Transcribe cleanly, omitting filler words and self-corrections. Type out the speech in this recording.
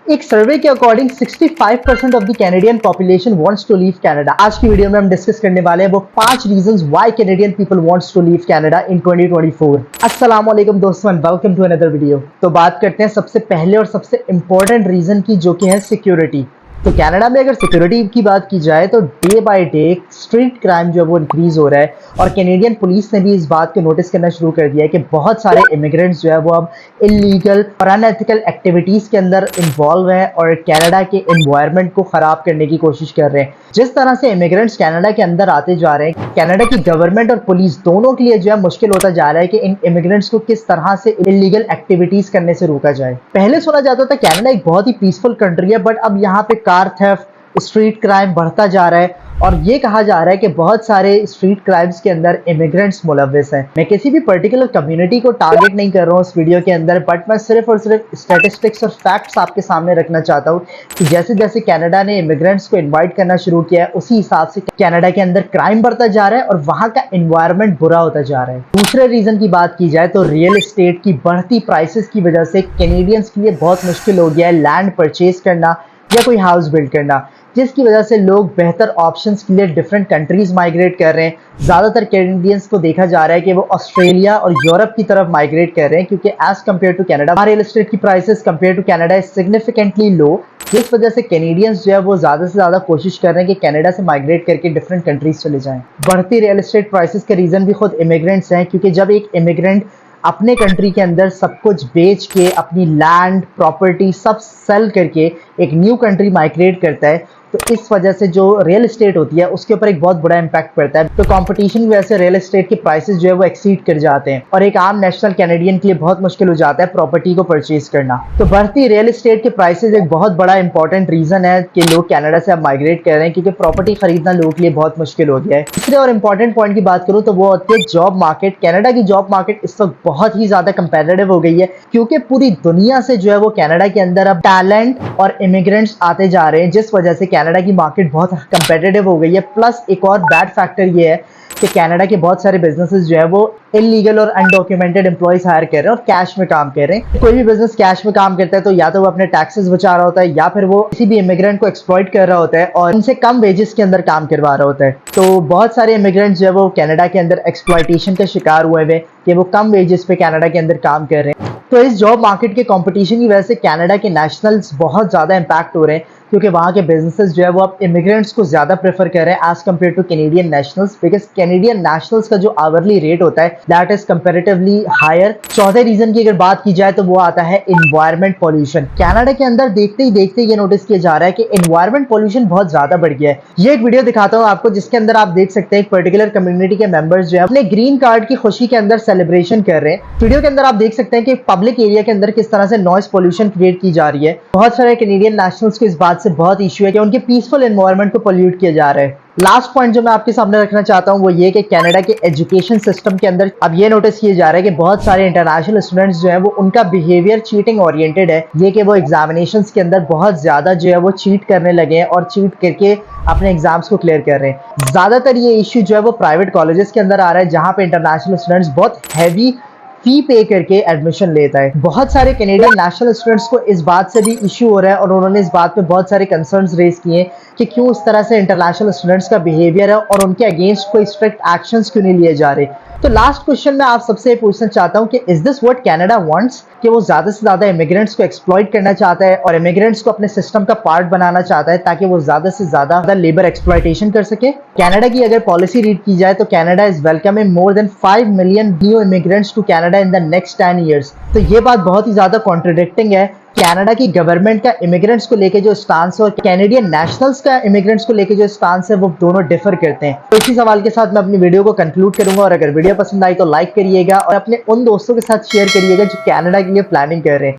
एक सर्वे के according 65% of the Canadian population wants to leave Canada. आज की वीडियो में हम डिस्कस करने वाले हैं वो 5 reasons why Canadian people wants to leave Canada in 2024। अस्सलाम वालेकुम दोस्तों and welcome to another video. तो बात करते हैं सबसे पहले और सबसे इंपॉर्टेंट रीजन की, जो कि है सिक्योरिटी। तो कनाडा में अगर सिक्योरिटी की बात की जाए तो day by day street crime जो है वो इंक्रीज हो रहा है, और कैनेडियन पुलिस ने भी इस बात को नोटिस करना शुरू कर दिया है कि बहुत सारे इमिग्रेंट्स जो है वो अब इलीगल और अनएथिकल एक्टिविटीज के अंदर इन्वॉल्व हैं और कनाडा के एनवायरनमेंट को खराब करने की कोशिश कर रहे हैं। जिस तरह से इमिग्रेंट्स कनाडा के अंदर आते जा रहे हैं, कनाडा की गवर्नमेंट और पुलिस दोनों के लिए जो है मुश्किल होता जा रहा है कि इन इमिग्रेंट्स को किस तरह से इलीगल एक्टिविटीज करने से रोका जाए। पहले सुना जाता था कनाडा एक बहुत ही पीसफुल कंट्री है, बट अब यहाँ पे कार थेफ्ट, स्ट्रीट क्राइम बढ़ता जा रहा है, और ये कहा जा रहा है कि बहुत सारे स्ट्रीट क्राइम्स के अंदर इमिग्रेंट्स मुलव्विस हैं। मैं किसी भी पर्टिकुलर कम्युनिटी को टारगेट नहीं कर रहा हूँ इस वीडियो के अंदर, बट मैं सिर्फ और सिर्फ स्टैटिस्टिक्स और फैक्ट्स आपके सामने रखना चाहता हूँ कि जैसे जैसे कनाडा ने इमिग्रेंट्स को इन्वाइट करना शुरू किया है, उसी हिसाब से कनाडा के अंदर क्राइम बढ़ता जा रहा है और वहाँ का इन्वायरमेंट बुरा होता जा रहा है। दूसरे रीजन की बात की जाए तो रियल एस्टेट की बढ़ती प्राइसेस की वजह से कैनेडियंस के लिए बहुत मुश्किल हो गया है लैंड परचेज करना या कोई हाउस बिल्ड करना, जिसकी वजह से लोग बेहतर ऑप्शंस के लिए डिफरेंट कंट्रीज माइग्रेट कर रहे हैं। ज़्यादातर कैनेडियंस को देखा जा रहा है कि वो ऑस्ट्रेलिया और यूरोप की तरफ माइग्रेट कर रहे हैं, क्योंकि as compare to Canada real estate की prices compare to Canada is significantly low, जिस वजह से कैनेडियंस जो है वो ज़्यादा से ज़्यादा कोशिश कर रहे हैं कि कनाडा से माइग्रेट करके डिफरेंट कंट्रीज चले जाएं। बढ़ती रियल एस्टेट प्राइसेस के रीज़न भी खुद इमिग्रेंट्स हैं, क्योंकि जब एक इमिग्रेंट अपने कंट्री के अंदर सब कुछ बेच के अपनी लैंड प्रॉपर्टी सब सेल करके एक न्यू कंट्री माइग्रेट करता है, तो इस वजह से जो रियल एस्टेट होती है उसके ऊपर एक बहुत बड़ा इंपैक्ट पड़ता है। तो कंपटीशन की वजह से रियल एस्टेट के प्राइसेस जो है वो एक्सीड कर जाते हैं, और एक आम नेशनल कैनेडियन के लिए बहुत मुश्किल हो जाता है प्रॉपर्टी को परचेज करना। तो बढ़ती रियल एस्टेट के प्राइसेस एक बहुत बड़ा इंपॉर्टेंट रीजन है कि लोग कनाडा से अब माइग्रेट कर रहे हैं, क्योंकि प्रॉपर्टी खरीदना लोगों के लिए बहुत मुश्किल हो गया है। तीसरे और इंपॉर्टेंट पॉइंट की बात करूँ तो वो होती है जॉब मार्केट। कनाडा की जॉब मार्केट इस वक्त बहुत ही ज्यादा कंपेटिटिव हो गई है, क्योंकि पूरी दुनिया से जो है वो कनाडा के अंदर अब टैलेंट और इमिग्रेंट्स आते जा रहे हैं, जिस वजह से कनाडा की मार्केट बहुत कंपेटिटिव हो गई है। प्लस एक और बैड फैक्टर ये है कि कनाडा के बहुत सारे बिजनेसेस जो है वो इलीगल और अनडॉक्यूमेंटेड एम्प्लॉइज हायर कर रहे हैं और कैश में काम कर रहे हैं। कोई भी बिजनेस कैश में काम करता है तो या तो वो अपने टैक्सेस बचा रहा होता है, या फिर वो किसी भी इमिग्रेंट को एक्सप्लॉइट कर रहा होता है और उनसे कम वेजेस के अंदर काम करवा रहा होता है। तो बहुत सारे इमिग्रेंट्स जो है वो कनाडा के अंदर एक्सप्लॉइटेशन का शिकार हुए हुए कि वो कम वेजेस पे कनाडा के अंदर काम कर रहे हैं। तो इस जॉब मार्केट के कंपटीशन की वजह से कनाडा के नेशनल्स बहुत ज़्यादा इम्पैक्ट हो रहे हैं, क्योंकि वहाँ के बिजनेसेस जो है वो अब इमिग्रेंट्स को ज़्यादा प्रेफर कर रहे हैं as compare to Canadian nationals, because Canadian nationals का जो आवरली रेट होता है दैट इज कंपेरेटिवली हायर। चौथे रीजन की अगर बात की जाए तो वो आता है इन्वायरमेंट पॉल्यूशन। कनाडा के अंदर देखते ही देखते ये नोटिस किया जा रहा है कि इन्वायरमेंट पॉल्यूशन बहुत ज़्यादा बढ़ गया है। ये एक वीडियो दिखाता हूँ आपको, जिसके अंदर आप देख सकते हैं एक पर्टिकुलर कम्युनिटी के मेंबर्स जो है अपने ग्रीन कार्ड की खुशी के अंदर सेलिब्रेशन कर रहे हैं। वीडियो के अंदर आप देख सकते हैं कि पब्लिक एरिया के अंदर किस तरह से नॉइस पॉल्यूशन क्रिएट की जा रही है। बहुत सारे कैनेडियन नेशनल्स को इस बात से बहुत इशू है कि उनके पीसफुल एनवायरनमेंट को पोल्यूट किया जा रहा है। लास्ट पॉइंट जो मैं आपके सामने रखना चाहता हूं वो ये कि कनाडा के एजुकेशन सिस्टम के अंदर अब ये नोटिस किया जा रहा है कि बहुत सारे इंटरनेशनल स्टूडेंट्स जो है वो उनका बिहेवियर चीटिंग ओरिएंटेड है। ये कि वो एग्जामिनेशंस के अंदर बहुत ज्यादा जो है वो चीट करने लगे हैं और चीट करके अपने एग्जाम्स को क्लियर कर रहे हैं। ज्यादातर ये इश्यू जो है वो प्राइवेट कॉलेजेस के अंदर आ रहा है, जहाँ पे इंटरनेशनल स्टूडेंट्स बहुत हैवी फी पे करके एडमिशन लेता है। बहुत सारे कैनेडियन नेशनल स्टूडेंट्स को इस बात से भी इशू हो रहा है, और उन्होंने इस बात पे बहुत सारे कंसर्न्स रेज किए कि क्यों इस तरह से इंटरनेशनल स्टूडेंट्स का बिहेवियर है और उनके अगेंस्ट कोई स्ट्रिक्ट एक्शंस क्यों नहीं लिए जा रहे। तो लास्ट क्वेश्चन मैं आप सबसे पूछना चाहता हूं कि is this what Canada wants, कि वो ज्यादा से ज्यादा इमिग्रेंट्स को एक्सप्लॉइट करना चाहता है और इमिग्रेंट्स को अपने सिस्टम का पार्ट बनाना चाहता है ताकि वो ज्यादा से ज्यादा लेबर एक्सप्लॉइटेशन कर सके। कनाडा की अगर पॉलिसी रीड की जाए तो Canada is welcoming more than 5 million new immigrants to Canada in the next 10 years. तो ये बात बहुत ही ज्यादा कॉन्ट्रडिक्टिंग है। कनाडा की गवर्नमेंट का इमिग्रेंट्स को लेके जो स्टांस है और कैनेडियन नेशनल्स का इमिग्रेंट्स को लेके जो स्टांस है वो दोनों डिफर करते हैं। तो इसी सवाल के साथ मैं अपनी वीडियो को कंक्लूड करूंगा, और अगर वीडियो पसंद आई तो लाइक करिएगा और अपने उन दोस्तों के साथ शेयर करिएगा जो कनाडा के लिए प्लानिंग कर रहे हैं।